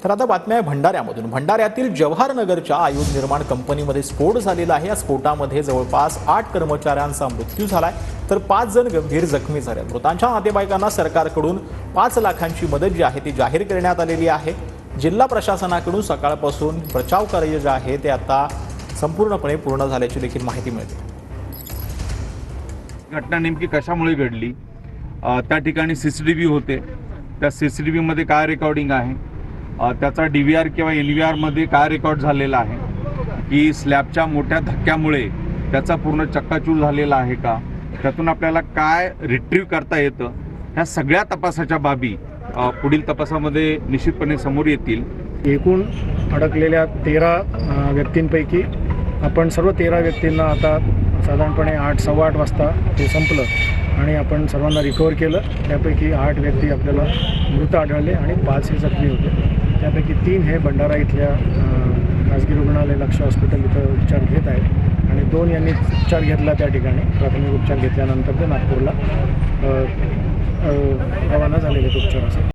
तर आता बातम्या आहे भंडाऱ्यामधून। भंडाऱ्यातील जवाहरनगरच्या आयुध निर्माण कंपनीमध्ये स्फोट झालेला आहे। या स्फोटामध्ये जवळपास 8 कर्मचाऱ्यांचा मृत्यू झालाय, तर 5 जण गंभीर जखमी झाले। मृतांच्या नातेवाईकांना सरकारकडून 5 लाखांची मदत जी आहे ती जाहीर करण्यात आलेली आहे। जिल्हा प्रशासनाकडून सकाळपासून बचाव कार्य जे आहे ते आता संपूर्णपणे पूर्ण झाल्याची देखील माहिती मिळते। घटना नेमकी कशामुळे घडली, त्या ठिकाणी सीसीटीव्ही होते, त्या सीसीटीव्ही मध्ये काय रेकॉर्डिंग आहे, त्याचा डीव्हीआर किंवा एनव्हीआर मध्ये काय रेकॉर्ड झालेला आहे, की स्लॅबच्या मोठ्या धक्क्यामुळे त्याचा पूर्ण चक्काचूर झालेला आहे का, त्यातून आपल्याला काय रिट्रीव्ह करता येतं, ह्या सगळ्या तपासाच्या बाबी पुढील तपासामध्ये निश्चितपणे समोर येतील। एकूण अडकलेल्या 13 व्यक्तींपैकी आपण सर्व 13 व्यक्तींना आता साधारणपणे 8 सव्वा 8 वाजता ते संपलं आणि आपण सर्वांना रिकवर केलं। त्यापैकी 8 व्यक्ती आपल्याला मृत आढळले आणि 5 हे जखमी होते। त्यापैकी 3 हे भंडारा इथल्या खाजगी रुग्णालय लक्ष हॉस्पिटल इथं उपचार घेत आहेत आणि 2 यांनी उपचार घेतला, त्या ठिकाणी प्राथमिक उपचार घेतल्यानंतर ते नागपूरला रवाना झालेले उपचारासाठी।